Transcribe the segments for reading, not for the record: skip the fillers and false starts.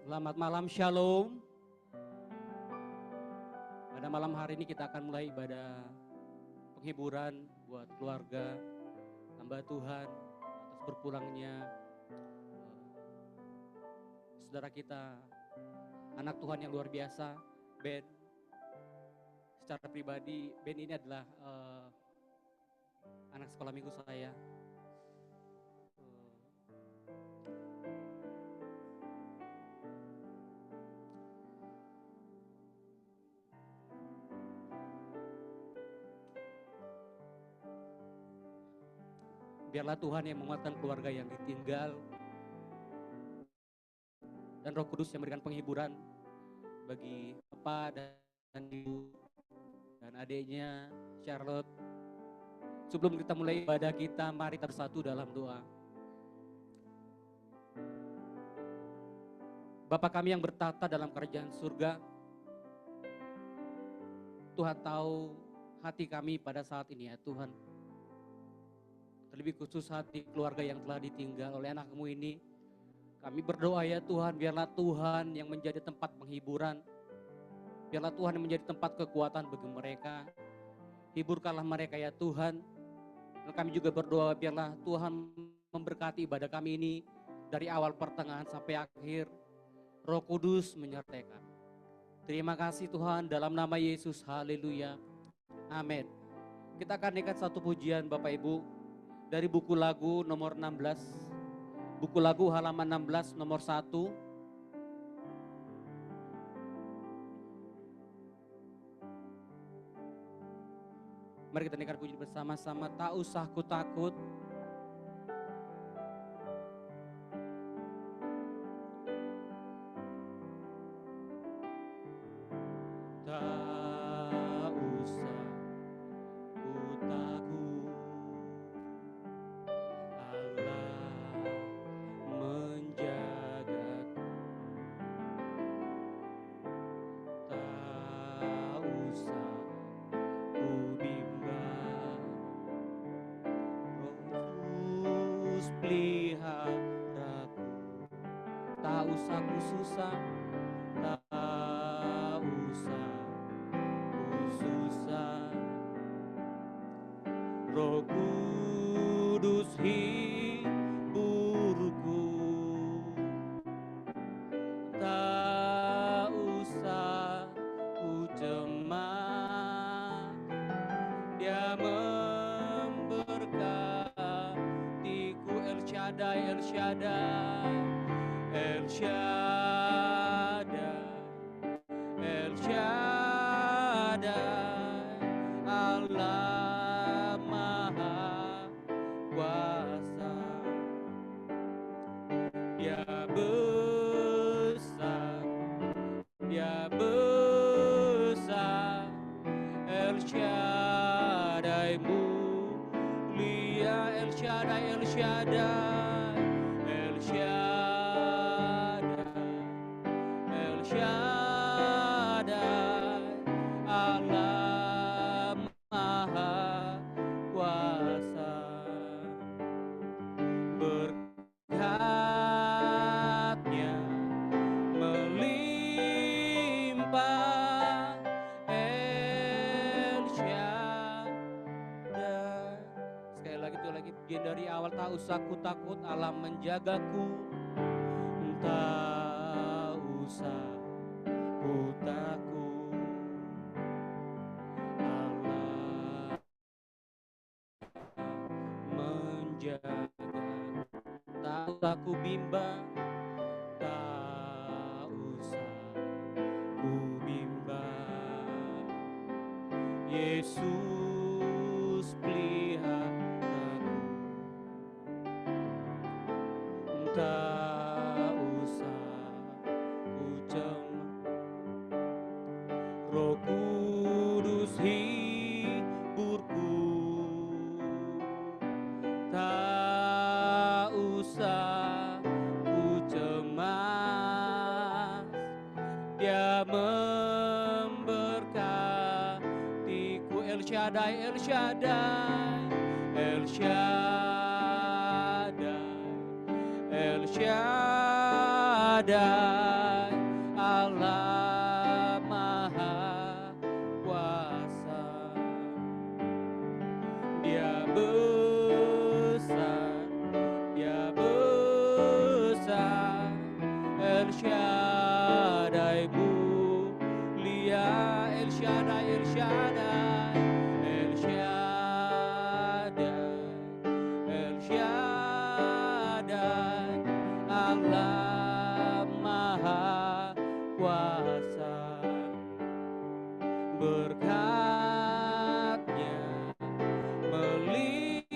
Selamat malam, Shalom. Pada malam hari ini kita akan mulai ibadah penghiburan buat keluarga, hamba Tuhan atas berpulangnya saudara kita, anak Tuhan yang luar biasa, Ben. Secara pribadi, Ben ini adalah anak sekolah minggu saya. Biarlah Tuhan yang menguatkan keluarga yang ditinggal, dan Roh Kudus yang memberikan penghiburan bagi Bapak dan Ibu dan adiknya Charlotte. Sebelum kita mulai ibadah kita, mari kita bersatu dalam doa. Bapa kami yang bertata dalam kerajaan surga, Tuhan tahu hati kami pada saat ini ya Tuhan. Terlebih khusus hati keluarga yang telah ditinggal oleh anak-Mu ini. Kami berdoa ya Tuhan, biarlah Tuhan yang menjadi tempat penghiburan. Biarlah Tuhan yang menjadi tempat kekuatan bagi mereka. Hiburkanlah mereka ya Tuhan. Dan kami juga berdoa biarlah Tuhan memberkati ibadah kami ini dari awal pertengahan sampai akhir. Roh Kudus menyertai kami. Terima kasih Tuhan, dalam nama Yesus, haleluya, amin. Kita akan naikkan satu pujian Bapak Ibu dari buku lagu nomor 16, buku lagu halaman 16 nomor 1. Mari kita naikkan pujian bersama-sama, tak usah ku takut. tak usah ku susah, tak usah ku susah. Roh Kudus hiburku, tak usah ku cemas. Dia memberkatiku. El Shaddai, El Shaddai, El Shaddai, El Shaddai, Allah Maha Kuasa. Dia besar, Dia besar, El Shaddai mulia, El Shaddai, El Shaddai, El Shaddai, El Shaddai, Allah Maha Kuasa. Berkatnya melimpah, El Shaddai. Sekali lagi itu lagi bagian dari awal, tak usah ku takut, Allah menjagaku. Tak usah ku takut, Allah menjaga. Tak usah ku bimbang, tak usah ku bimbang. Yesus peliharaku. Tak usah ku cemas, Roh Kudus hiburku. Tak usah ku cemas, Dia memberkatiku. El Shaddai, El Shaddai, El Shaddai, El Shaddai, Allah Maha Kuasa. Dia besar, Dia besar, El Shaddai mulia, El Shaddai, El Shaddai, El Shaddai, El Shaddai, Allah Maha Kuasa. Berkatnya melimpah,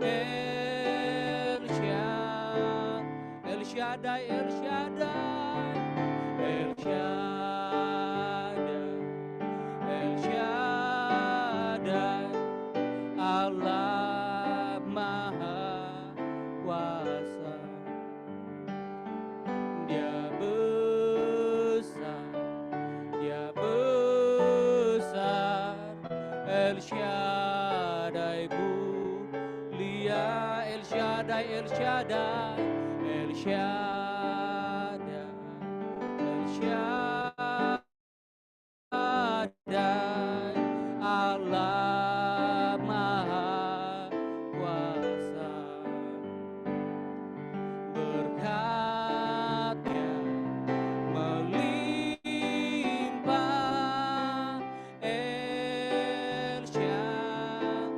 El Shaddai, El Shaddai, El Shaddai, El Shaddai, Allah Maha Kuasa. Dia besar, Dia besar, El Shaddai mulia, El Shaddai, El Shaddai, El Shaddai, El Shaddai, Allah Maha Kuasa. Berkatnya melimpah, El Shaddai.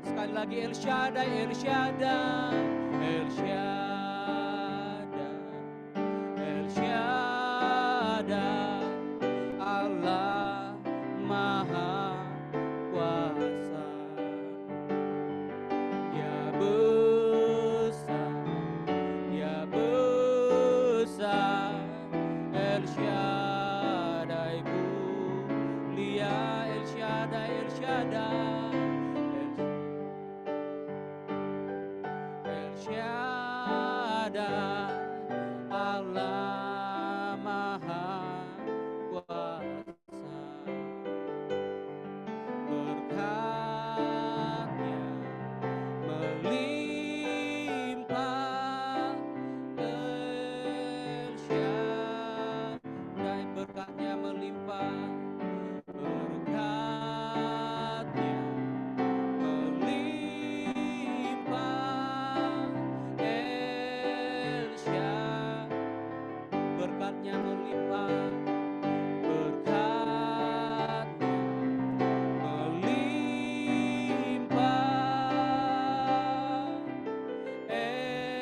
Sekali lagi El Shaddai, El Shaddai, El Shaddai, El Shaddai, Allah Maha Kuasa. Dia besar, Dia besar, El Shaddai mulia, El Shaddai, El Shaddai, El Shaddai, Allah Maha Kuasa. Berkatnya melimpah,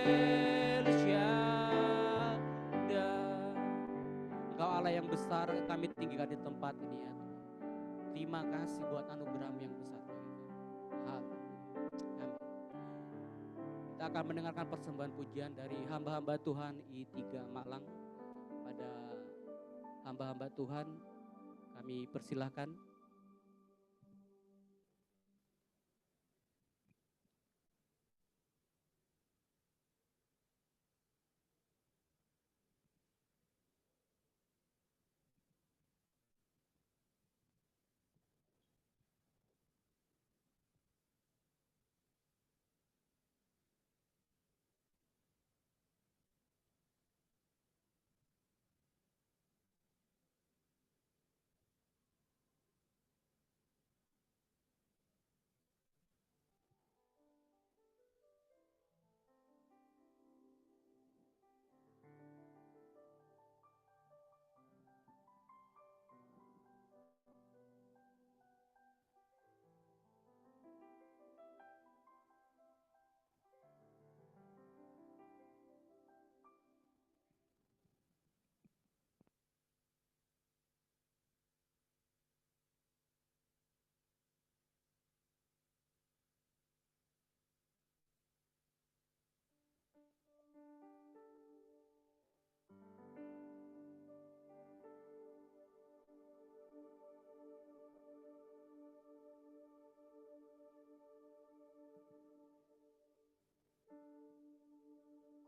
El Shaddai. Engkau Allah yang besar, kami tinggikan di tempat ini ya Tuhan. Terima kasih buat anugerah-Mu yang besar. Haleluya. Amin. Kita akan mendengarkan persembahan pujian dari hamba-hamba Tuhan I3 Malang. Pada hamba-hamba Tuhan kami persilahkan.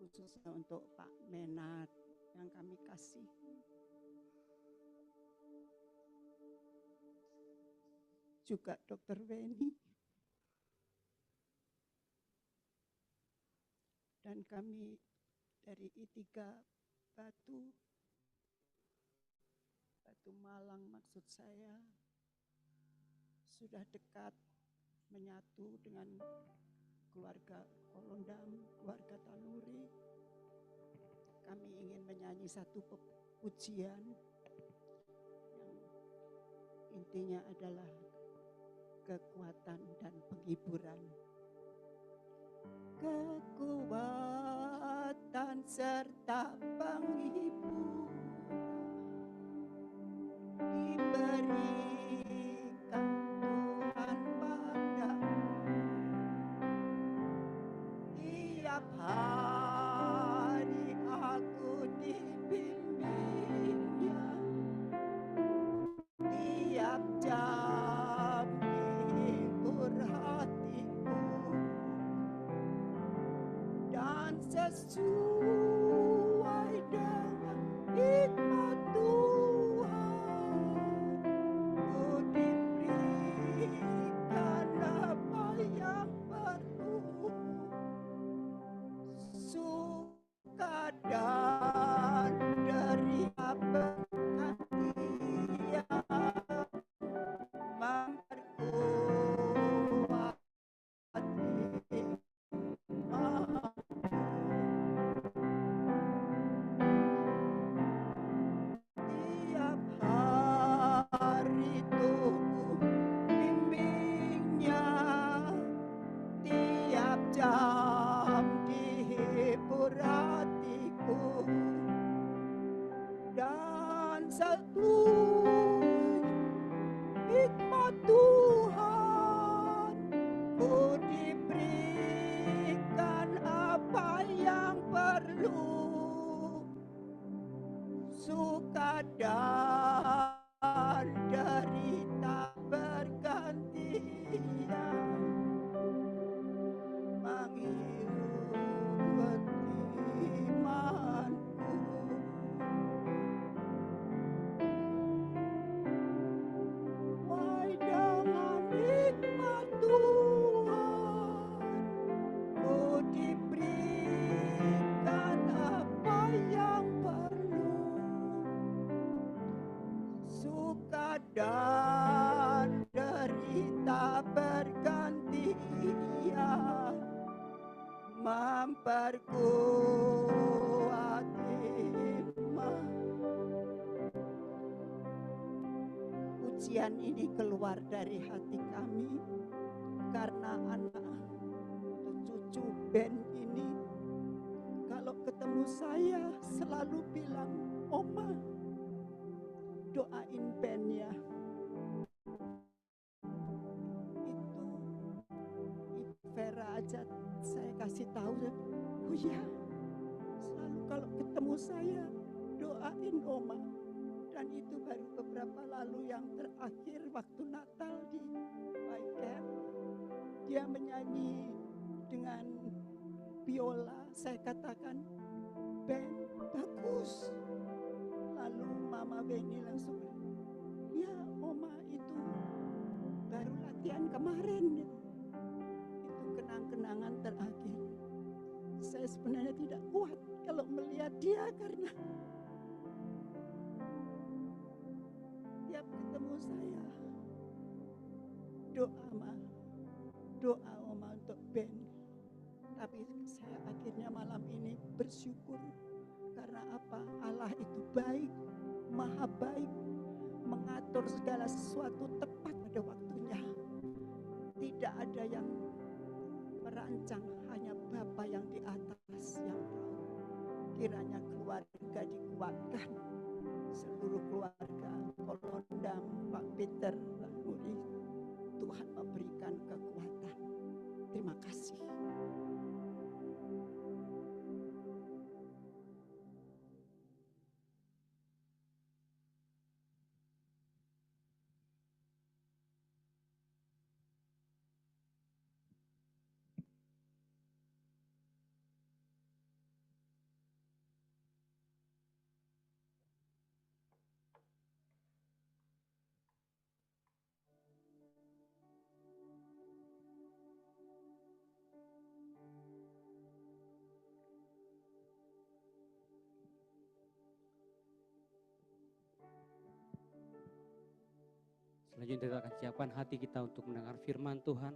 Khususnya untuk Pak Menat yang kami kasih. Juga Dr. Weni. Dan kami dari I3 Batu Malang maksud saya, sudah dekat menyatu dengan keluarga Kolondam, keluarga Tanuri. Kami ingin menyanyi satu pujian yang intinya adalah kekuatan dan penghiburan. Kekuatan serta penghiburan diberikan Tuhan padamu. Tiap hari aku dibimbingnya, tiap jam dihibur hatiku, dan sesuai dengan hikmat Tuhan, ku diberikan apa yang perlu. Suka dan derita bergantian memperkuat imanku. Tiap hari tubuh bimbingnya, tiap jam dihibur hatiku, dan satu hikmat Tuhan, ku diberikan apa yang perlu. Suka dan derita bergantian menghirup imanku. Wahai dengan hikmat Tuhan, ku diberikan apa yang perlu. Suka dan derita bergantian memperkuat iman. Pujian ini keluar dari hati kami karena anak atau cucu band ini saya selalu bilang, Oma, doain Ben ya. Itu Ibu Vera aja saya kasih tahu, oh ya, selalu kalau ketemu saya doain Oma. Dan itu baru beberapa lalu yang terakhir waktu Natal di YCAM, dia menyanyi dengan biola. Saya katakan, Ben, bagus. Lalu Mama Beni langsung, ya Oma, itu baru latihan kemarin. Itu kenang-kenangan terakhir. Saya sebenarnya tidak kuat kalau melihat dia karena tiap ketemu saya, doa Oma untuk Ben. Tapi saya akhirnya malam ini bersyukur karena apa? Allah itu baik, maha baik, mengatur segala sesuatu tepat pada waktunya. Tidak ada yang merancang, hanya Bapa yang di atas yang tahu. Kiranya keluarga dikuatkan, seluruh keluarga, Kolondam, Pak Peter, Pak Muri, Tuhan memberikan kekuatan. Terima kasih. Selanjutnya kita akan siapkan hati kita untuk mendengar firman Tuhan.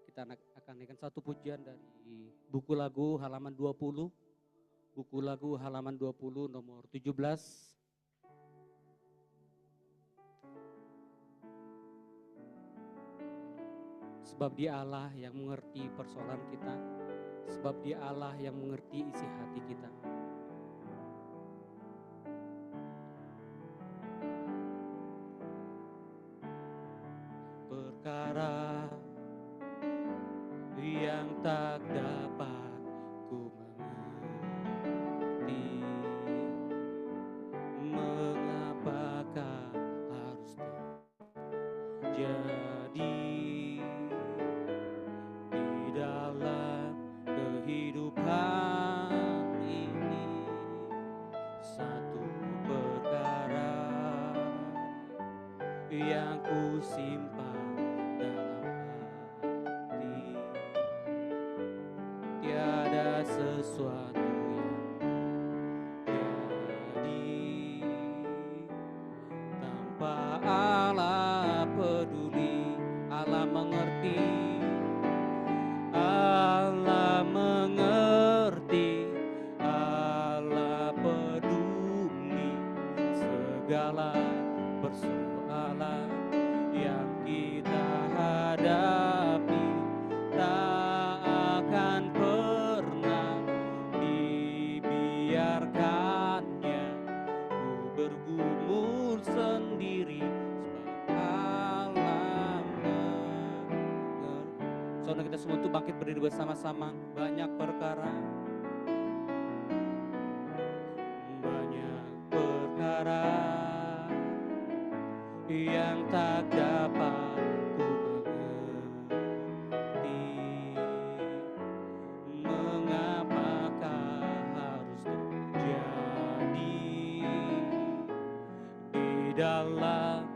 Kita akan naikkan satu pujian dari buku lagu halaman 20. Buku lagu halaman 20 nomor 17. Sebab Dia Allah yang mengerti persoalan kita. Sebab Dia Allah yang mengerti isi hati kita. Perkara yang tak dapat ku mengerti, mengapakah harus terjadi di dalam kehidupan ini. Satu perkara yang ku simpan dalam hati, tiada sesuatu yang jadi tanpa Allah peduli. Allah mengerti, Allah mengerti, Allah peduli segala persoalan yang kita hadapi. Tak akan pernah dibiarkannya ku bergumul sendiri, sebab Allah mengerti. Saudara, kita semua itu bangkit berdiri bersama-sama. Banyak perkara, banyak perkara yang tak dapat ku mengerti, mengapakah harus terjadi di dalam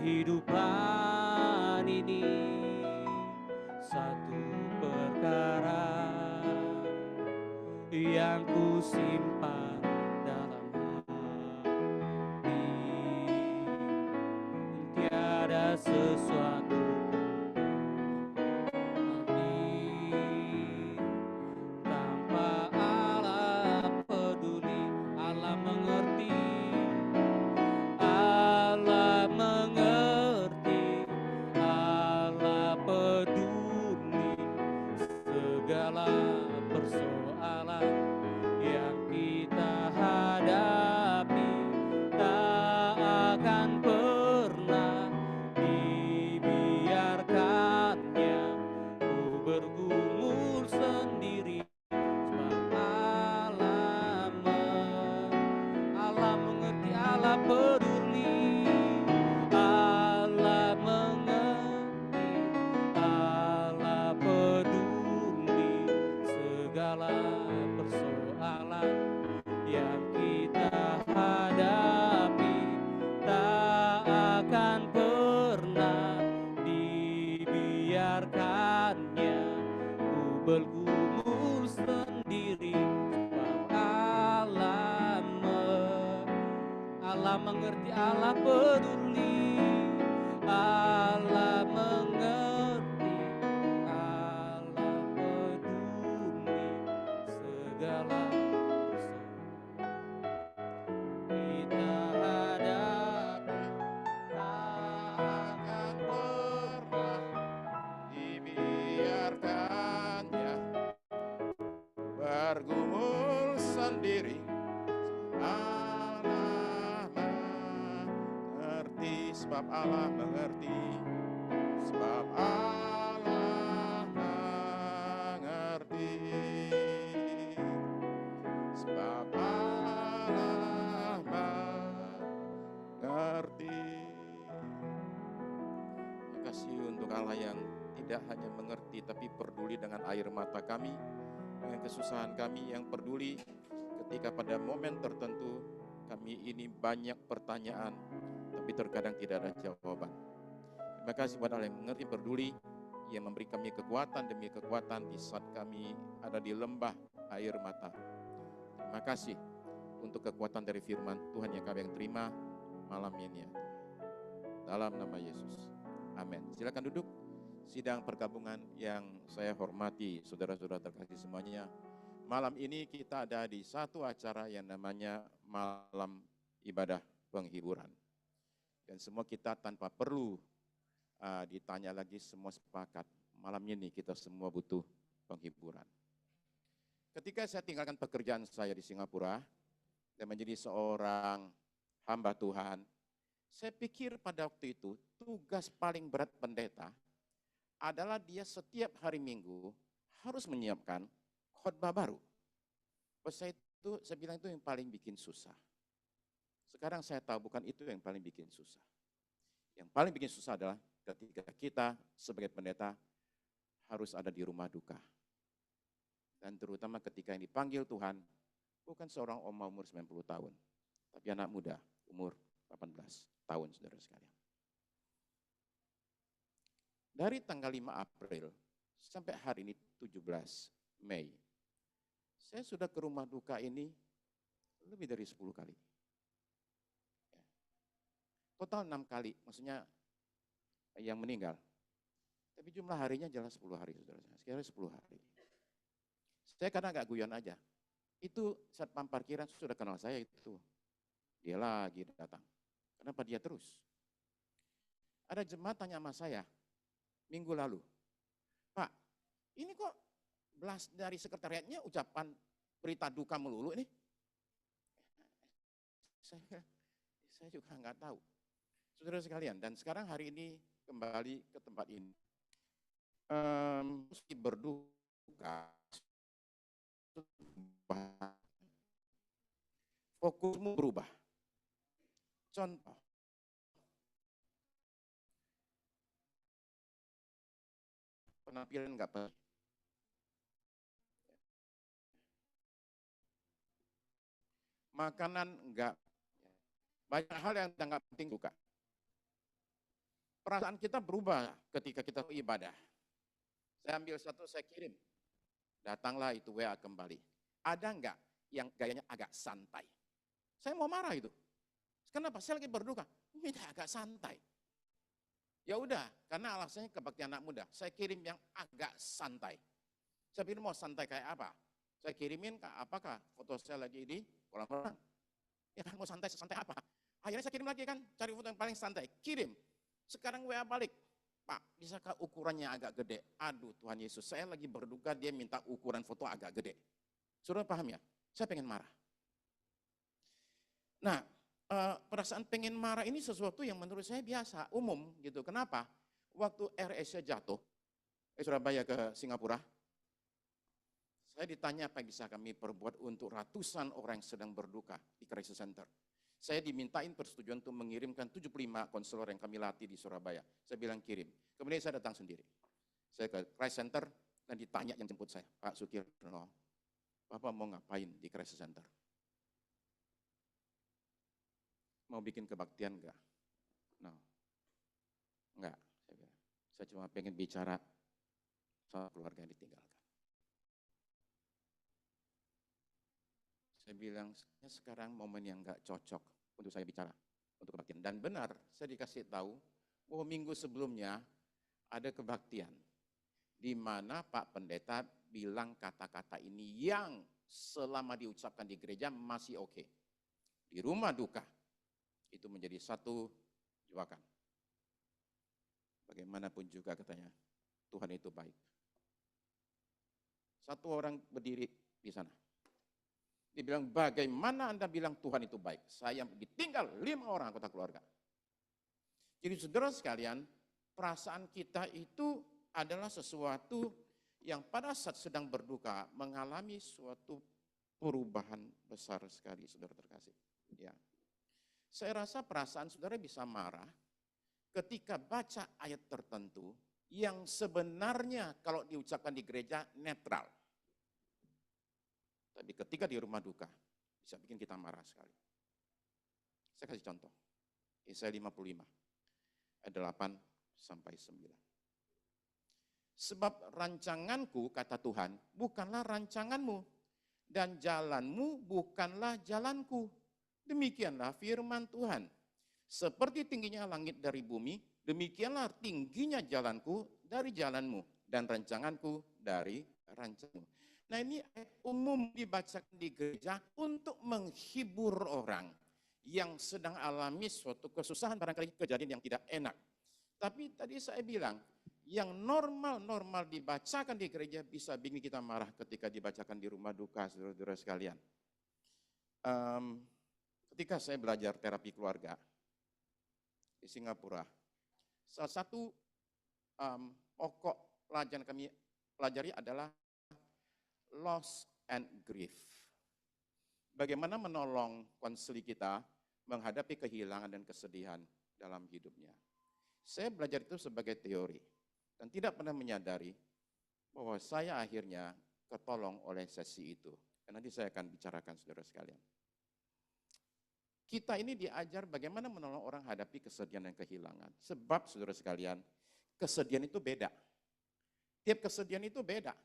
kehidupan ini. Satu perkara yang ku simpan dalam hati, tiada sesuatu tanpa Allah peduli. Allah mengerti, Allah mengerti, Allah peduli segala persoalan yang kita persoalan yang kita hadapi tak akan pernah dibiarkannya ku bergumul sendiri sebab Allah mengerti, Allah peduli, Allah mengerti, Allah peduli segala kita hadapi akan pernah dibiarkannya bergumul sendiri. Allah mengerti, sebab Allah mengerti, sebab Allah mengerti, sebab Allah mengerti. Terima kasih untuk Allah yang tidak hanya mengerti tapi peduli dengan air mata kami, dengan kesusahan kami, yang peduli ketika pada momen tertentu kami ini banyak pertanyaan tapi terkadang tidak ada jawaban. Terima kasih buat Allah yang mengerti, peduli, yang memberi kami kekuatan demi kekuatan di saat kami ada di lembah air mata. Terima kasih untuk kekuatan dari firman Tuhan yang kami terima malam ini ya. Dalam nama Yesus. Amin. Silakan duduk. Sidang pergabungan yang saya hormati, saudara-saudara terkasih semuanya. Malam ini kita ada di satu acara yang namanya Malam Ibadah Penghiburan. Dan semua kita tanpa perlu ditanya lagi, semua sepakat. Malam ini kita semua butuh penghiburan. Ketika saya tinggalkan pekerjaan saya di Singapura dan menjadi seorang hamba Tuhan, saya pikir pada waktu itu tugas paling berat pendeta adalah dia setiap hari Minggu harus menyiapkan khotbah baru. Saya bilang itu yang paling bikin susah. Sekarang saya tahu bukan itu yang paling bikin susah. Yang paling bikin susah adalah ketika kita sebagai pendeta harus ada di rumah duka. Dan terutama ketika yang dipanggil Tuhan, bukan seorang oma umur 90 tahun, tapi anak muda umur 18 tahun, saudara sekalian. Dari tanggal 5 April sampai hari ini 17 Mei, saya sudah ke rumah duka ini lebih dari 10 kali. Total 6 kali, maksudnya yang meninggal. Tapi jumlah harinya jelas 10 hari, saudara. Sekiranya 10 hari. Saya kadang agak guyon aja. Itu satpam parkiran sudah kenal saya itu. Dia lagi datang. Kenapa dia terus? Ada jemaat tanya sama saya, minggu lalu, Pak, ini kok belas dari sekretariatnya ucapan berita duka melulu nih? Saya juga nggak tahu. Saudara sekalian, dan sekarang hari ini kembali ke tempat ini. Mesti berduka. Fokusmu berubah. Contoh. Penampilan nggak penting. Makanan nggak. Banyak hal yang nggak penting juga. Perasaan kita berubah ketika kita ibadah. Saya ambil satu, saya kirim. Datanglah itu WA kembali. Ada nggak yang gayanya agak santai? Saya mau marah itu. Kenapa? Saya lagi berduka. Minta agak santai. Ya udah, karena alasannya kebaktian anak muda. Saya kirim yang agak santai. Saya pikir mau santai kayak apa? Saya kirimin apakah foto saya lagi di kolam renang. Ya kan mau santai apa? Akhirnya saya kirim lagi kan, cari foto yang paling santai. Kirim. Sekarang WA balik. Pak, bisakah ukurannya agak gede? Aduh Tuhan Yesus, saya lagi berduka dia minta ukuran foto agak gede. Saudara paham ya? Saya pengen marah. Nah, perasaan pengen marah ini sesuatu yang menurut saya biasa, umum gitu. Kenapa? Waktu Air Asia jatuh, Surabaya ke Singapura, saya ditanya apa yang bisa kami perbuat untuk ratusan orang yang sedang berduka di crisis center. Saya dimintain persetujuan untuk mengirimkan 75 konselor yang kami latih di Surabaya. Saya bilang kirim. Kemudian saya datang sendiri. Saya ke crisis center dan ditanya yang jemput saya, Pak Sukirno, Bapak mau ngapain di crisis center? Mau bikin kebaktian enggak? No. Enggak, saya bilang. Saya cuma pengen bicara soal keluarga yang ditinggalkan. Saya bilang, sekarang momen yang enggak cocok untuk saya bicara, untuk kebaktian. Dan benar, saya dikasih tahu bahwa minggu sebelumnya ada kebaktian, di mana Pak Pendeta bilang kata-kata ini yang selama diucapkan di gereja masih oke. Di rumah duka, itu menjadi satu jebakan. Bagaimanapun juga katanya, Tuhan itu baik. Satu orang berdiri di sana. Dia bilang, bagaimana Anda bilang Tuhan itu baik? Saya ditinggal 5 orang anggota keluarga. Jadi saudara sekalian, perasaan kita itu adalah sesuatu yang pada saat sedang berduka mengalami suatu perubahan besar sekali, saudara terkasih. Ya. Saya rasa perasaan saudara bisa marah ketika baca ayat tertentu yang sebenarnya kalau diucapkan di gereja netral. Tapi ketika di rumah duka, bisa bikin kita marah sekali. Saya kasih contoh. Yesaya 55, ayat 8 sampai 9. Sebab rancanganku, kata Tuhan, bukanlah rancanganmu, dan jalanmu bukanlah jalanku. Demikianlah firman Tuhan. Seperti tingginya langit dari bumi, demikianlah tingginya jalanku dari jalanmu, dan rancanganku dari rancanganmu. Nah, ini umum dibacakan di gereja untuk menghibur orang yang sedang alami suatu kesusahan, barangkali kejadian yang tidak enak. Tapi tadi saya bilang, yang normal-normal dibacakan di gereja bisa bikin kita marah ketika dibacakan di rumah duka, saudara-saudara sekalian. Ketika saya belajar terapi keluarga di Singapura, salah satu pokok pelajaran kami pelajari adalah loss and grief. Bagaimana menolong konseli kita menghadapi kehilangan dan kesedihan dalam hidupnya. Saya belajar itu sebagai teori dan tidak pernah menyadari bahwa saya akhirnya ketolong oleh sesi itu. Dan nanti saya akan bicarakan saudara sekalian. Kita ini diajar bagaimana menolong orang hadapi kesedihan dan kehilangan. Sebab saudara sekalian, kesedihan itu beda. Tiap kesedihan itu beda.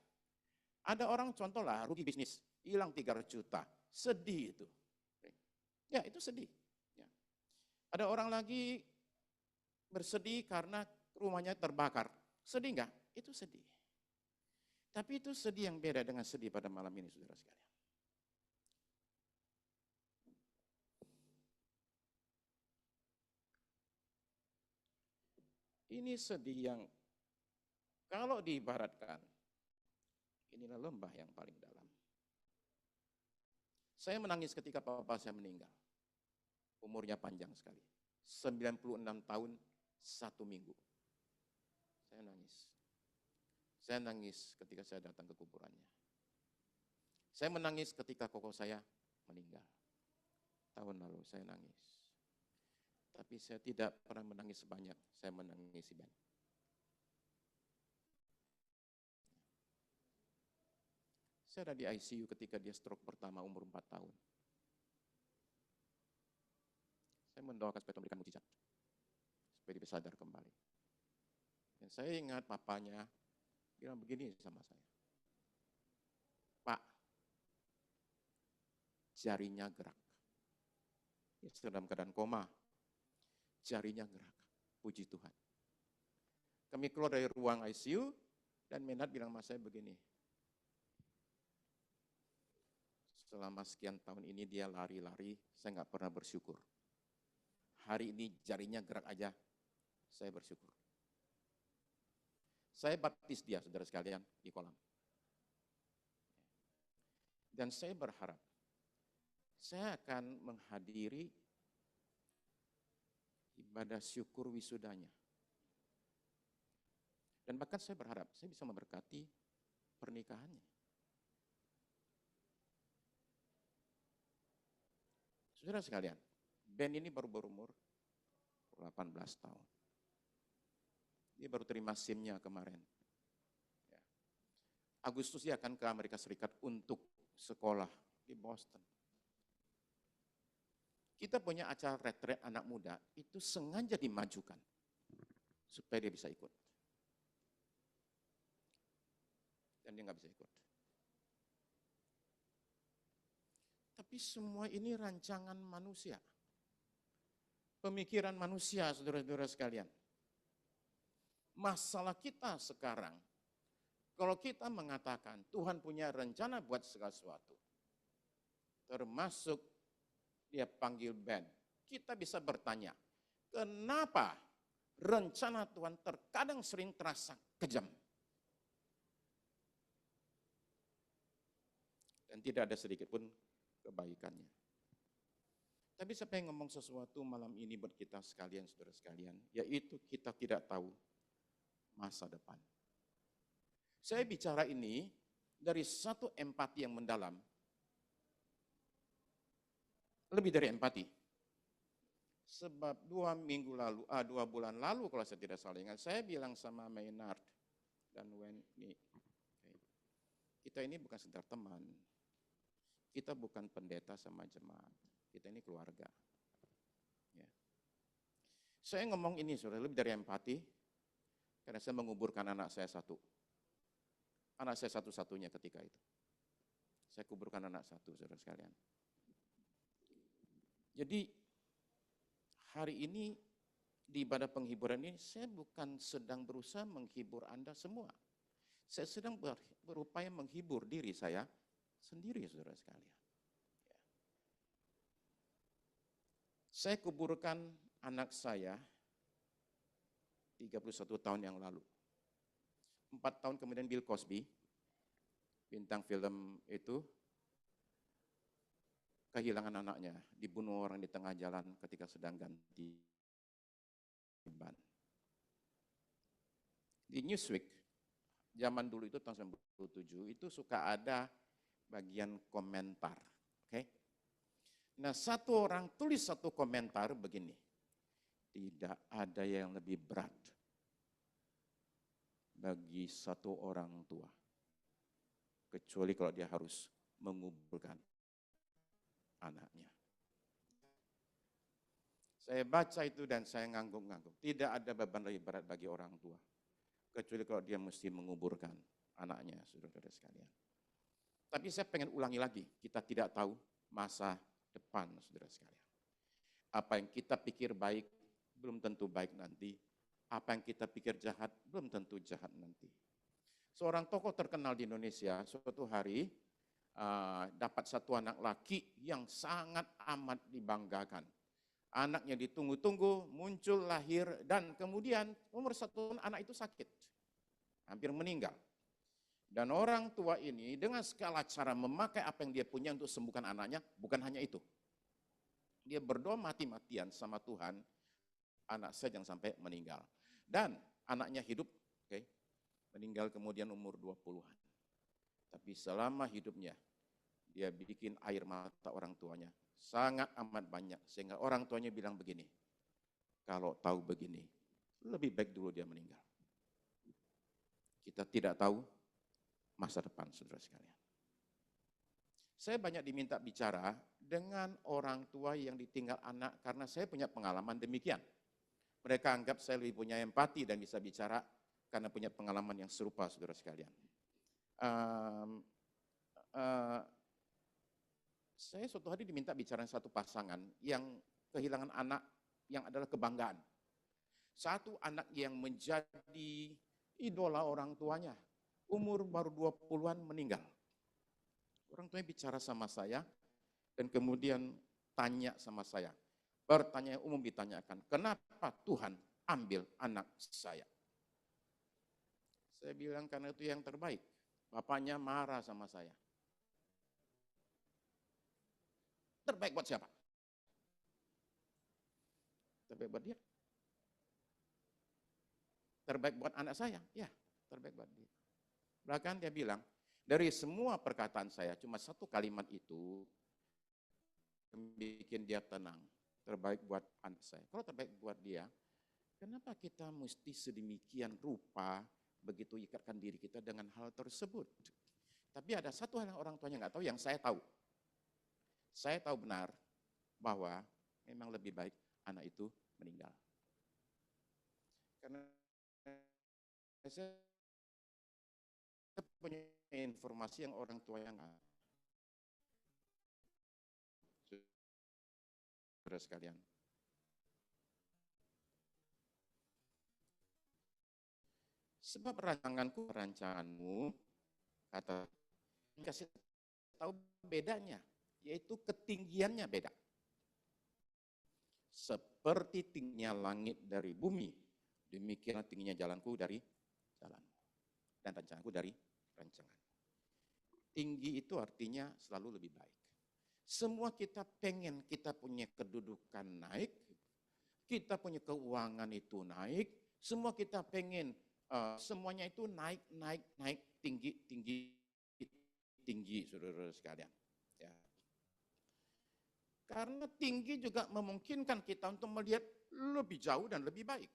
Ada orang contoh lah, rugi bisnis, hilang 300 juta, sedih itu. Ya itu sedih. Ya. Ada orang lagi bersedih karena rumahnya terbakar. Sedih enggak? Itu sedih. Tapi itu sedih yang beda dengan sedih pada malam ini, saudara sekalian. Ini sedih yang kalau diibaratkan, inilah lembah yang paling dalam. Saya menangis ketika papa saya meninggal. Umurnya panjang sekali. 96 tahun, 1 minggu. Saya nangis. Saya nangis ketika saya datang ke kuburannya. Saya menangis ketika koko saya meninggal. Tahun lalu saya nangis. Tapi saya tidak pernah menangis sebanyak saya menangisi Ben. Saya ada di ICU ketika dia stroke pertama umur 4 tahun. Saya mendoakan supaya Tuhan berikan mujizat. Supaya dia bisa sadar kembali. Dan saya ingat papanya bilang begini sama saya. Pak, jarinya gerak. Dia sedang dalam keadaan koma. Jarinya gerak. Puji Tuhan. Kami keluar dari ruang ICU dan Menat bilang sama saya begini. Selama sekian tahun ini dia lari-lari, saya nggak pernah bersyukur. Hari ini jarinya gerak aja, saya bersyukur. Saya baptis dia, saudara sekalian, di kolam. Dan saya berharap, saya akan menghadiri ibadah syukur wisudanya. Dan bahkan saya berharap, saya bisa memberkati pernikahannya. Saudara sekalian, Ben ini baru berumur 18 tahun. Dia baru terima SIM-nya kemarin. Ya. Agustus dia akan ke Amerika Serikat untuk sekolah di Boston. Kita punya acara retret anak muda, itu sengaja dimajukan supaya dia bisa ikut. Dan dia nggak bisa ikut. Tapi semua ini rancangan manusia. Pemikiran manusia, saudara-saudara sekalian. Masalah kita sekarang, kalau kita mengatakan Tuhan punya rencana buat segala sesuatu, termasuk dia panggil band, kita bisa bertanya, kenapa rencana Tuhan terkadang sering terasa kejam? Dan tidak ada sedikit pun kebaikannya. Tapi saya pengen ngomong sesuatu malam ini buat kita sekalian, saudara sekalian, yaitu kita tidak tahu masa depan. Saya bicara ini dari satu empati yang mendalam, lebih dari empati. Sebab 2 bulan lalu kalau saya tidak salah ingat, saya bilang sama Maynard dan Wendy, kita ini bukan sekedar teman, kita bukan pendeta sama jemaat, kita ini keluarga. Ya. Saya ngomong ini saudara lebih dari empati, karena saya menguburkan anak saya satu. Anak saya satu-satunya ketika itu. Saya kuburkan anak satu, saudara sekalian. Jadi hari ini di ibadah penghiburan ini saya bukan sedang berusaha menghibur Anda semua. Saya sedang berupaya menghibur diri saya sendiri, saudara sekalian. Ya. Saya kuburkan anak saya 31 tahun yang lalu. 4 tahun kemudian Bill Cosby, bintang film itu, kehilangan anaknya, dibunuh orang di tengah jalan ketika sedang ganti ban. Di Newsweek, zaman dulu itu tahun 97, itu suka ada bagian komentar. Okay? Nah, satu orang tulis satu komentar begini, tidak ada yang lebih berat bagi satu orang tua, kecuali kalau dia harus menguburkan anaknya. Saya baca itu dan saya ngangguk-ngangguk. Tidak ada beban lebih berat bagi orang tua, kecuali kalau dia mesti menguburkan anaknya, saudara-saudara sekalian. Tapi saya pengen ulangi lagi, kita tidak tahu masa depan, saudara sekalian. Apa yang kita pikir baik, belum tentu baik nanti. Apa yang kita pikir jahat, belum tentu jahat nanti. Seorang tokoh terkenal di Indonesia, suatu hari dapat satu anak laki yang sangat amat dibanggakan. Anaknya ditunggu-tunggu, muncul, lahir, dan kemudian umur 1 tahun anak itu sakit. Hampir meninggal. Dan orang tua ini dengan segala cara memakai apa yang dia punya untuk sembuhkan anaknya, bukan hanya itu. Dia berdoa mati-matian sama Tuhan, anak saya jangan sampai meninggal. Dan anaknya hidup, meninggal kemudian umur 20-an. Tapi selama hidupnya, dia bikin air mata orang tuanya sangat amat banyak. Sehingga orang tuanya bilang begini, kalau tahu begini, lebih baik dulu dia meninggal. Kita tidak tahu masa depan, saudara sekalian. Saya banyak diminta bicara dengan orang tua yang ditinggal anak karena saya punya pengalaman demikian. Mereka anggap saya lebih punya empati dan bisa bicara karena punya pengalaman yang serupa, saudara sekalian. Saya suatu hari diminta bicara satu pasangan yang kehilangan anak yang adalah kebanggaan. Satu anak yang menjadi idola orang tuanya, umur baru 20-an meninggal. Orang tuanya bicara sama saya dan kemudian tanya sama saya. Pertanyaan umum ditanyakan, kenapa Tuhan ambil anak saya? Saya bilang karena itu yang terbaik. Bapaknya marah sama saya. Terbaik buat siapa? Terbaik buat dia. Terbaik buat anak saya? Ya, terbaik buat dia. Bahkan dia bilang, dari semua perkataan saya, cuma satu kalimat itu bikin dia tenang. Terbaik buat anak saya. Kalau terbaik buat dia, kenapa kita mesti sedemikian rupa begitu ikatkan diri kita dengan hal tersebut? Tapi ada satu hal yang orang tuanya nggak tahu, yang saya tahu. Saya tahu benar bahwa memang lebih baik anak itu meninggal. Karena saya punya informasi yang orang tua yang nggak. Saudara sekalian. Sebab rancanganmu, kata, kasih tahu bedanya, yaitu ketinggiannya beda. Seperti tingginya langit dari bumi, demikianlah tingginya jalanku dari jalanmu, dan rancanganku dari rancangan. Tinggi itu artinya selalu lebih baik. Semua kita pengen kita punya kedudukan naik, kita punya keuangan itu naik, semua kita pengen semuanya itu naik, tinggi, saudara sekalian. Ya. Karena tinggi juga memungkinkan kita untuk melihat lebih jauh dan lebih baik.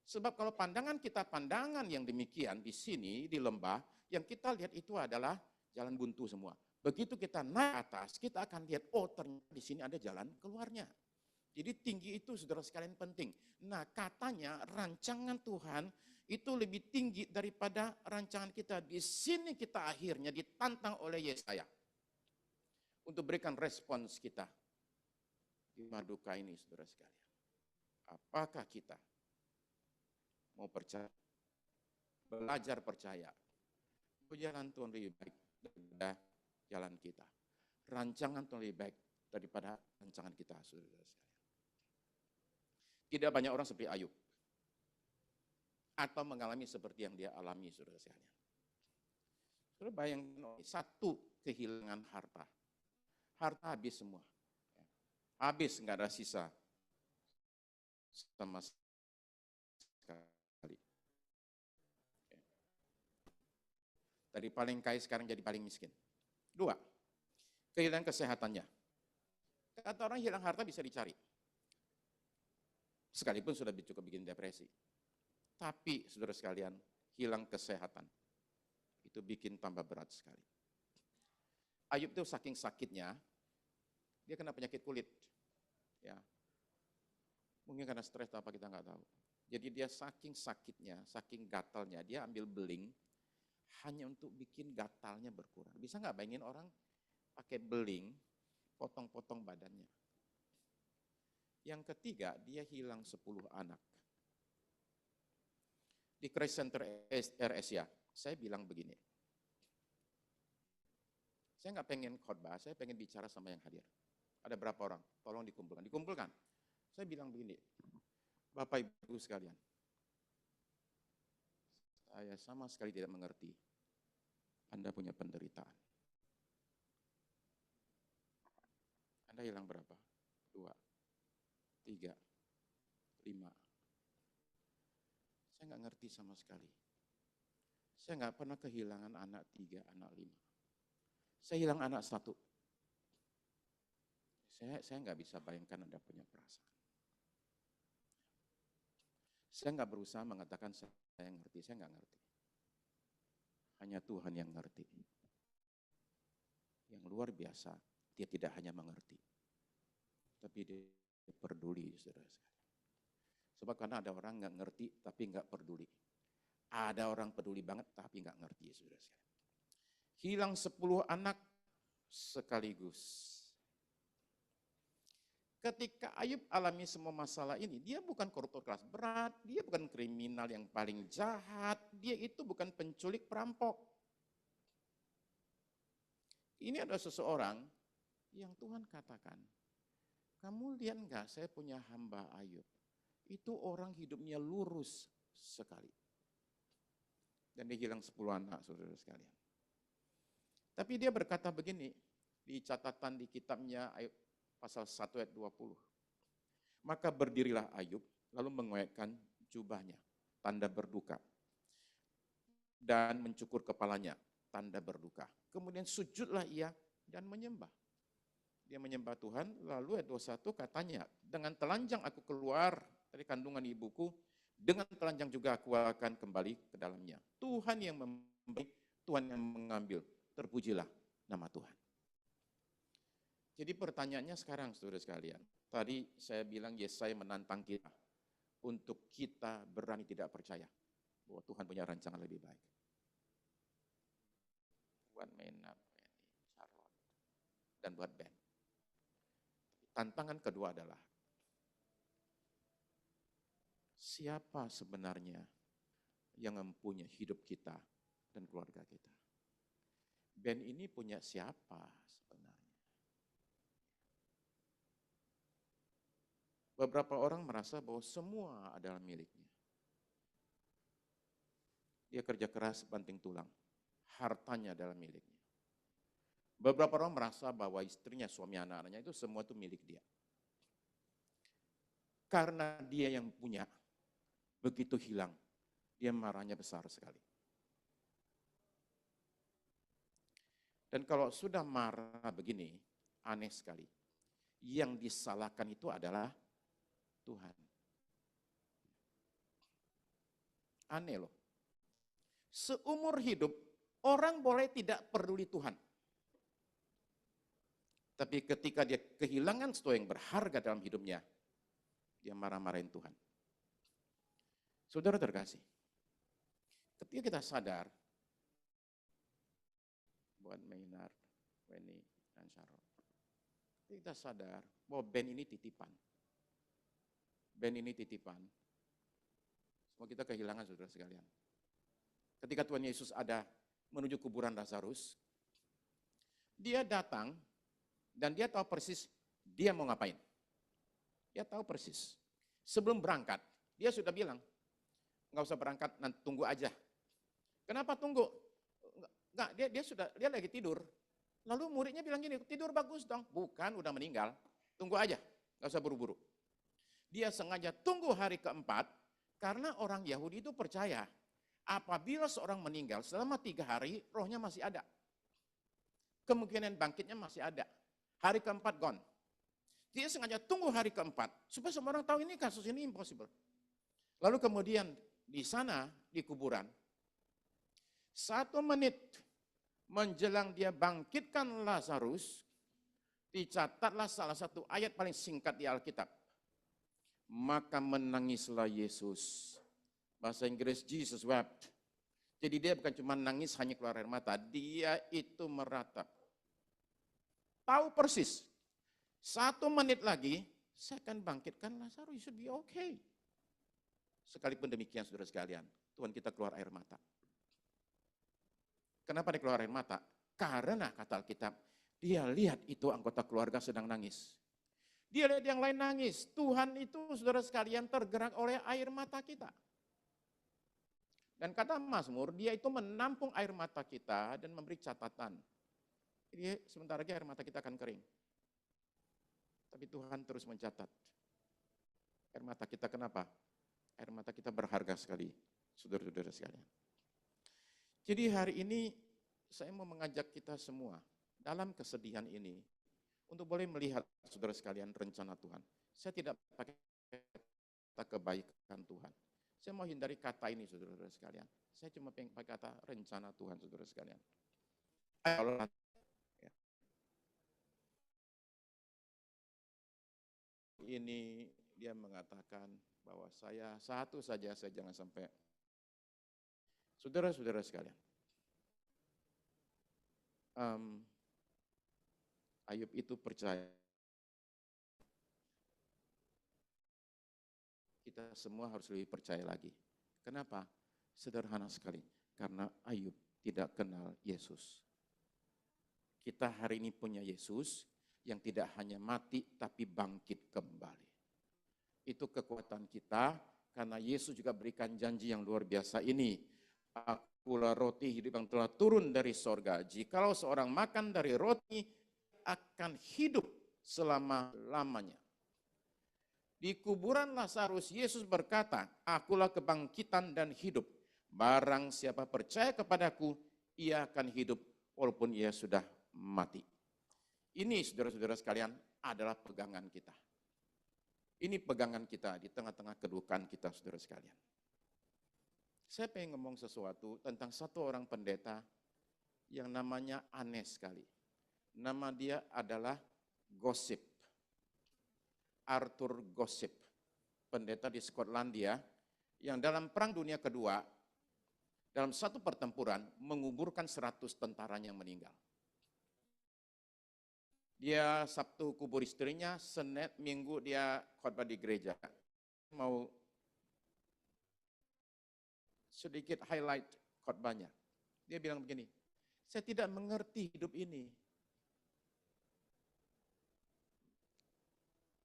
Sebab kalau pandangan kita pandangan yang demikian di sini, di lembah, yang kita lihat itu adalah jalan buntu semua. Begitu kita naik atas, kita akan lihat, oh ternyata di sini ada jalan keluarnya. Jadi tinggi itu saudara sekalian penting. Nah katanya rancangan Tuhan itu lebih tinggi daripada rancangan kita. Di sini kita akhirnya ditantang oleh Yesaya untuk berikan respons kita di Maduka ini, saudara sekalian. Apakah kita mau percaya, belajar percaya, jalan Tuhan lebih baik daripada jalan kita. Rancangan Tuhan lebih baik daripada rancangan kita, saudara sekalian. Tidak banyak orang seperti Ayub atau mengalami seperti yang dia alami, saudara sekalian. Saudara bayangkan, satu kehilangan harta. Harta habis semua. Habis, nggak ada sisa sama sekali. Dari paling kaya sekarang jadi paling miskin. 2, kehilangan kesehatannya. Kata orang hilang harta bisa dicari. Sekalipun sudah cukup bikin depresi. Tapi, saudara sekalian, hilang kesehatan. Itu bikin tambah berat sekali. Ayub itu saking sakitnya, dia kena penyakit kulit. Ya. Mungkin karena stres atau apa kita nggak tahu. Jadi dia saking sakitnya, saking gatalnya, dia ambil beling hanya untuk bikin gatalnya berkurang. Bisa nggak bayangin orang pakai beling, potong-potong badannya. Yang ketiga, dia hilang 10 anak. Di Christ Center RSA, saya bilang begini. Saya nggak pengen khotbah, saya pengen bicara sama yang hadir. Ada berapa orang? Tolong dikumpulkan. Dikumpulkan. Saya bilang begini, Bapak Ibu sekalian, saya sama sekali tidak mengerti Anda punya penderitaan. Anda hilang berapa? 2, 3, 5. Saya nggak ngerti sama sekali. Saya nggak pernah kehilangan anak 3, anak 5. Saya hilang anak 1. Saya nggak bisa bayangkan Anda punya perasaan. Saya nggak berusaha mengatakan saya ngerti, saya nggak ngerti. Hanya Tuhan yang ngerti. Yang luar biasa, dia tidak hanya mengerti, tapi dia peduli, saudara sekalian. Sebab karena ada orang nggak ngerti, tapi nggak peduli. Ada orang peduli banget, tapi nggak ngerti, saudara sekalian. Hilang 10 anak sekaligus. Ketika Ayub alami semua masalah ini, dia bukan koruptor kelas berat, dia bukan kriminal yang paling jahat, dia itu bukan penculik perampok. Ini ada seseorang yang Tuhan katakan, kamu lihat enggak saya punya hamba Ayub, itu orang hidupnya lurus sekali. Dan dia hilang 10 anak, saudara sekalian. Tapi dia berkata begini, di catatan di kitabnya Ayub, pasal 1 ayat 20. Maka berdirilah Ayub, lalu mengoyakkan jubahnya, tanda berduka. Dan mencukur kepalanya, tanda berduka. Kemudian sujudlah ia dan menyembah. Dia menyembah Tuhan, lalu ayat 21 katanya, dengan telanjang aku keluar dari kandungan ibuku, dengan telanjang juga aku akan kembali ke dalamnya. Tuhan yang memberi, Tuhan yang mengambil. Terpujilah nama Tuhan. Jadi pertanyaannya sekarang, saudara sekalian. Tadi saya bilang Yesaya menantang kita untuk kita berani tidak percaya bahwa Tuhan punya rancangan lebih baik. Buat Maynard, Charlotte, dan buat Ben. Tantangan kedua adalah, siapa sebenarnya yang mempunyai hidup kita dan keluarga kita? Ben ini punya siapa sebenarnya? Beberapa orang merasa bahwa semua adalah miliknya. Dia kerja keras banting tulang, hartanya adalah miliknya. Beberapa orang merasa bahwa istrinya, suami, anak-anaknya itu semua itu milik dia. Karena dia yang punya, begitu hilang, dia marahnya besar sekali. Dan kalau sudah marah begini, aneh sekali. Yang disalahkan itu adalah Tuhan. Aneh loh. Seumur hidup, orang boleh tidak peduli Tuhan. Tapi ketika dia kehilangan sesuatu yang berharga dalam hidupnya, dia marah-marahin Tuhan. Saudara terkasih, ketika kita sadar, buat Maynard, Wenny, dan Charlotte, kita sadar bahwa Ben ini titipan. Ben ini titipan. Semua kita kehilangan, saudara sekalian. Ketika Tuhan Yesus ada menuju kuburan Lazarus, dia datang dan dia tahu persis dia mau ngapain. Dia tahu persis. Sebelum berangkat, dia sudah bilang, nggak usah berangkat, nanti tunggu aja. Kenapa tunggu? Nggak, dia lagi tidur. Lalu muridnya bilang gini, tidur bagus dong. Bukan, udah meninggal. Tunggu aja, nggak usah buru-buru. Dia sengaja tunggu hari keempat, karena orang Yahudi itu percaya, apabila seorang meninggal selama 3 hari, rohnya masih ada. Kemungkinan bangkitnya masih ada. Hari keempat gone. Dia sengaja tunggu hari keempat, supaya semua orang tahu ini kasus ini impossible. Lalu kemudian di sana, di kuburan, 1 menit menjelang dia bangkitkan Lazarus, dicatatlah salah satu ayat paling singkat di Alkitab. Maka menangislah Yesus. Bahasa Inggris, Jesus wept. Jadi dia bukan cuma nangis hanya keluar air mata, dia itu meratap. Tahu persis, 1 menit lagi saya akan bangkitkan Lazarus, you should be okay. Sekalipun demikian saudara sekalian, Tuhan kita keluar air mata. Kenapa dia keluar air mata? Karena kata Alkitab, dia lihat itu anggota keluarga sedang nangis. Dia lihat yang lain nangis. Tuhan itu saudara sekalian tergerak oleh air mata kita. Dan kata Mazmur, dia itu menampung air mata kita dan memberi catatan. Jadi sebentar lagi air mata kita akan kering. Tapi Tuhan terus mencatat. Air mata kita kenapa? Air mata kita berharga sekali, saudara-saudara sekalian. Jadi hari ini saya mau mengajak kita semua dalam kesedihan ini untuk boleh melihat saudara sekalian rencana Tuhan. Saya tidak pakai kata kebaikan Tuhan. Saya mau hindari kata ini saudara-saudara sekalian. Saya cuma pengen pakai kata rencana Tuhan saudara sekalian. Ini dia mengatakan bahwa saya satu saja, saya jangan sampai. Saudara-saudara sekalian, Ayub itu percaya. Kita semua harus lebih percaya lagi. Kenapa? Sederhana sekali. Karena Ayub tidak kenal Yesus. Kita hari ini punya Yesus yang tidak hanya mati tapi bangkit kembali. Itu kekuatan kita karena Yesus juga berikan janji yang luar biasa ini. Akulah roti hidup yang telah turun dari sorga. Jikalau seorang makan dari roti akan hidup selama-lamanya. Di kuburan Lazarus, Yesus berkata, akulah kebangkitan dan hidup. Barang siapa percaya kepadaku, ia akan hidup walaupun ia sudah mati. Ini saudara-saudara sekalian adalah pegangan kita. Ini pegangan kita di tengah-tengah kedukaan kita saudara sekalian. Saya pengen ngomong sesuatu tentang satu orang pendeta yang namanya aneh sekali. Nama dia adalah Gossip. Arthur Gossip, pendeta di Skotlandia, yang dalam Perang Dunia Kedua, dalam satu pertempuran, menguburkan 100 tentaranya yang meninggal. Dia Sabtu kubur istrinya, Senin, Minggu dia khotbah di gereja. Mau sedikit highlight khotbahnya. Dia bilang begini, saya tidak mengerti hidup ini.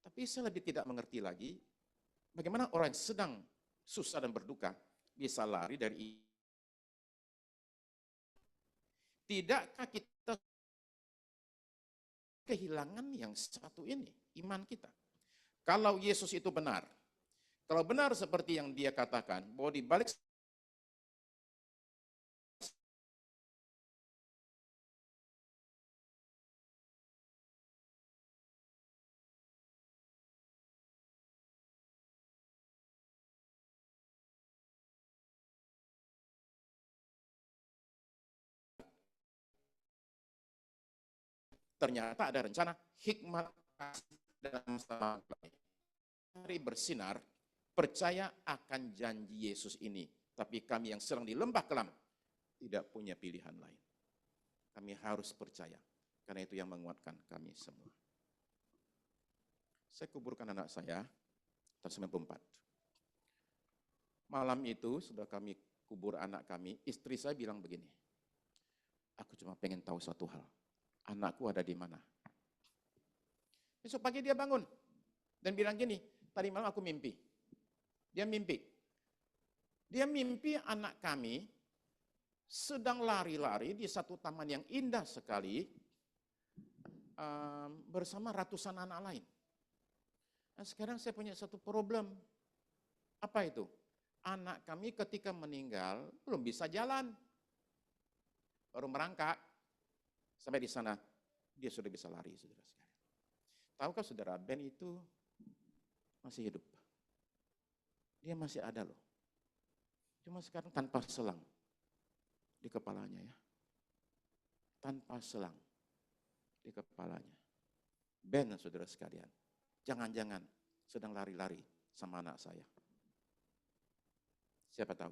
Tapi saya lebih tidak mengerti lagi, bagaimana orang yang sedang susah dan berduka bisa lari dari. Tidakkah kita kehilangan yang satu ini, iman kita? Kalau Yesus itu benar, kalau benar seperti yang dia katakan, bahwa di balik ternyata ada rencana hikmat dalam hari bersinar, percaya akan janji Yesus ini. Tapi kami yang sedang di lembah kelam tidak punya pilihan lain. Kami harus percaya, karena itu yang menguatkan kami semua. Saya kuburkan anak saya tahun 94. Malam itu sudah kami kubur anak kami, istri saya bilang begini, aku cuma pengen tahu satu hal, anakku ada di mana? Besok pagi dia bangun dan bilang gini, tadi malam aku mimpi. Dia mimpi anak kami sedang lari-lari di satu taman yang indah sekali bersama ratusan anak lain. Nah, sekarang saya punya satu problem. Apa itu? Anak kami ketika meninggal belum bisa jalan. Baru merangkak. Sampai di sana dia sudah bisa lari, saudara sekalian. Tahukah saudara, Ben itu masih hidup. Dia masih ada loh. Cuma sekarang tanpa selang di kepalanya ya. Tanpa selang di kepalanya. Ben, saudara sekalian, jangan-jangan sedang lari-lari sama anak saya. Siapa tahu.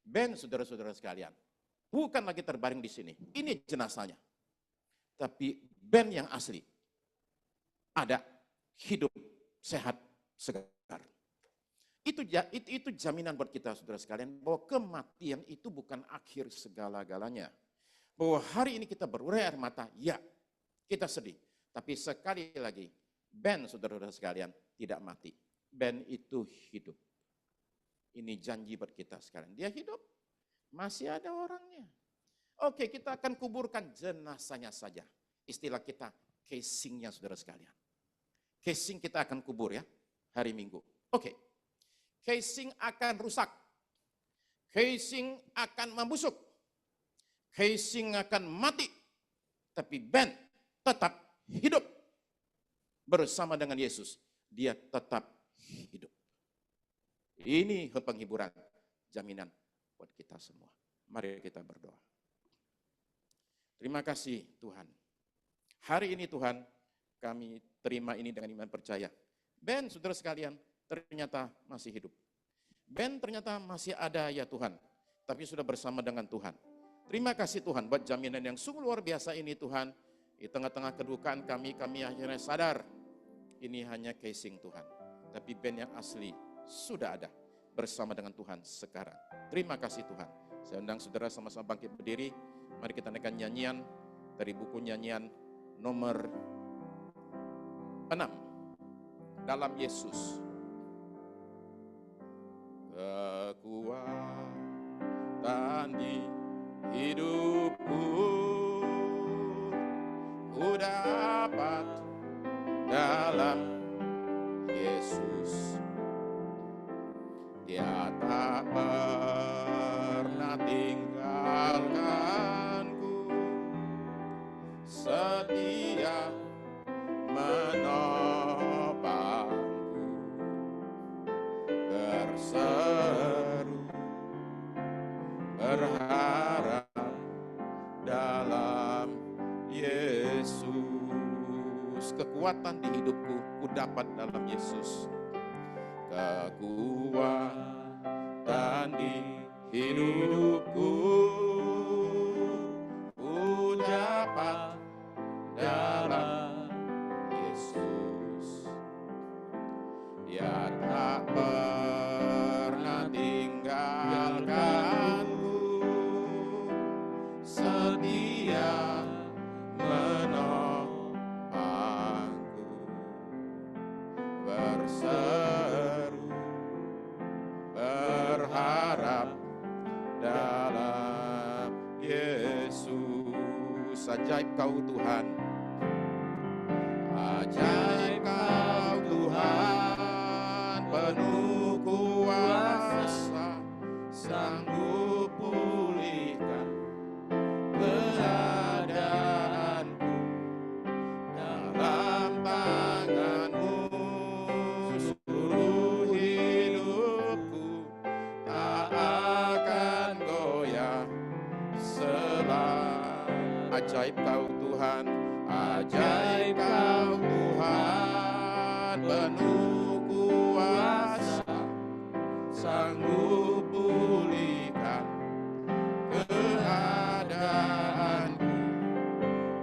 Ben, saudara-saudara sekalian, bukan lagi terbaring di sini. Ini jenazahnya. Tapi Ben yang asli. Ada, hidup, sehat, segar. Itu jaminan buat kita, saudara sekalian, bahwa kematian itu bukan akhir segala-galanya. Bahwa hari ini kita berurai air mata, ya, kita sedih. Tapi sekali lagi, Ben, saudara-saudara sekalian, tidak mati. Ben itu hidup. Ini janji buat kita sekalian. Dia hidup, masih ada orangnya. Oke, kita akan kuburkan jenazahnya saja. Istilah kita, casingnya, saudara sekalian. Casing kita akan kubur ya, hari Minggu. Oke, casing akan rusak. Casing akan membusuk. Casing akan mati. Tapi Ben tetap hidup. Bersama dengan Yesus, dia tetap hidup. Ini penghiburan, jaminan buat kita semua. Mari kita berdoa. Terima kasih Tuhan. Hari ini Tuhan, kami terima ini dengan iman percaya. Ben, saudara sekalian, ternyata masih hidup. Ben ternyata masih ada ya Tuhan, tapi sudah bersama dengan Tuhan. Terima kasih Tuhan buat jaminan yang sungguh luar biasa ini Tuhan. Di tengah-tengah kedukaan kami akhirnya sadar, ini hanya casing Tuhan. Tapi Ben yang asli sudah ada bersama dengan Tuhan sekarang. Terima kasih Tuhan. Saya undang saudara sama-sama bangkit berdiri. Mari kita naikkan nyanyian dari buku nyanyian nomor 6. Dalam Yesus. Kekuatan di hidupku ku dapat dalam Yesus. Dia tak pernah tinggalkanku, setia menopangku, berseru berharap kekuatan di hidupku, ku dapat dalam Yesus. Kekuatan di hidupku, ku dapat dalam Yesus. Dia tak pernah tinggalkanku, setia menopangku, berseru berharap dalam Yesus. Ajaib kau Tuhan, ajaib kau Tuhan, penuh kuasa, sanggup pulihkan keadaanku. Dalam tangan-Mu seluruh hidupku tak akan goyah selama. Ajaib kau Tuhan, ajaib kau Tuhan, penuh kuasa, sanggup pulihkan keadaanku.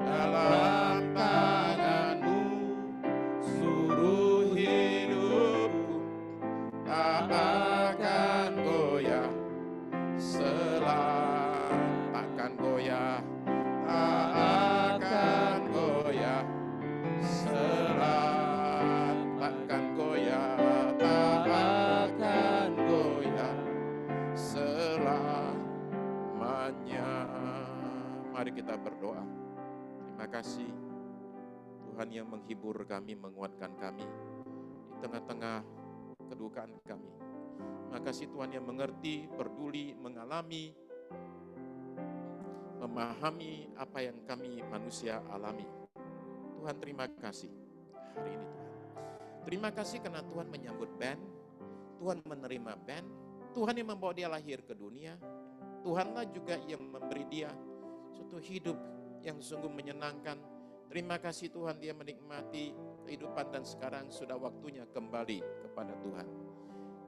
Dalam tangan-Mu seluruh hidupku tak akan goyah takkan goyah, tak akan goyah takkan goyah, tak akan goyah selamanya. Mari kita berdoa. Terima kasih Tuhan yang menghibur kami, menguatkan kami di tengah-tengah kedukaan kami. Terima kasih Tuhan yang mengerti, peduli, mengalami, memahami apa yang kami manusia alami. Tuhan terima kasih hari ini Tuhan. Terima kasih karena Tuhan menyambut Ben, Tuhan menerima Ben, Tuhan yang membawa dia lahir ke dunia, Tuhanlah juga yang memberi dia suatu hidup yang sungguh menyenangkan. Terima kasih Tuhan dia menikmati kehidupan dan sekarang sudah waktunya kembali kepada Tuhan.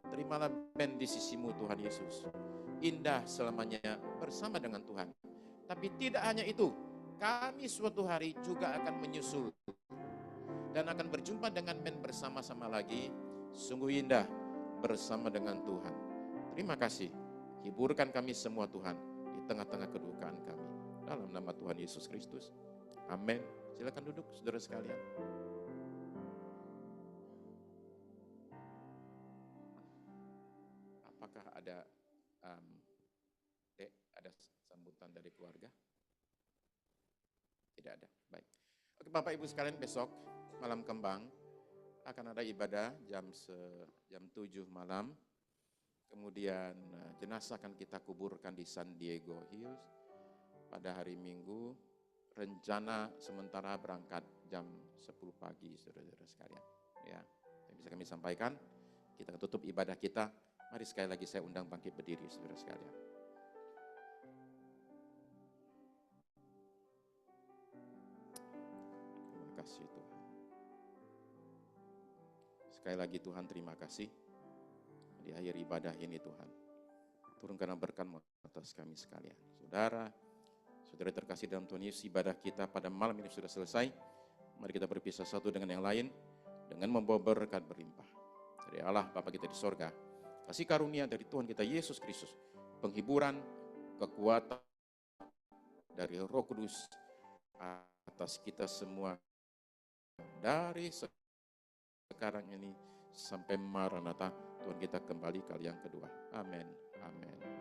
Terimalah Ben di sisi-Mu Tuhan Yesus. Indah selamanya bersama dengan Tuhan. Tapi tidak hanya itu, kami suatu hari juga akan menyusul dan akan berjumpa dengan Ben bersama-sama lagi. Sungguh indah bersama dengan Tuhan. Terima kasih. Hiburkan kami semua Tuhan di tengah-tengah kedukaan kami. Dalam nama Tuhan Yesus Kristus. Amin. Silakan duduk saudara sekalian. Apakah ada ada sambutan dari keluarga? Tidak ada. Baik. Oke, Bapak Ibu sekalian, besok malam kembang akan ada ibadah jam 7 malam. Kemudian jenazah akan kita kuburkan di San Diego Hills pada hari Minggu. Rencana sementara berangkat jam 10 pagi, saudara-saudara sekalian. Ya, yang bisa kami sampaikan. Kita tutup ibadah kita. Mari sekali lagi saya undang bangkit berdiri, saudara sekalian. Terima kasih Tuhan. Sekali lagi Tuhan terima kasih. Di akhir ibadah ini Tuhan, turunkanlah berkat atas kami sekalian. Saudara terkasih dalam Tuhan Yesus, ibadah kita pada malam ini sudah selesai. Mari kita berpisah satu dengan yang lain dengan membawa berkat berlimpah dari Allah Bapa kita di sorga, kasih karunia dari Tuhan kita Yesus Kristus, penghiburan, kekuatan dari Roh Kudus atas kita semua dari sekarang ini sampai Maranatha, Tuhan kita kembali kali yang kedua. Amin. Amin.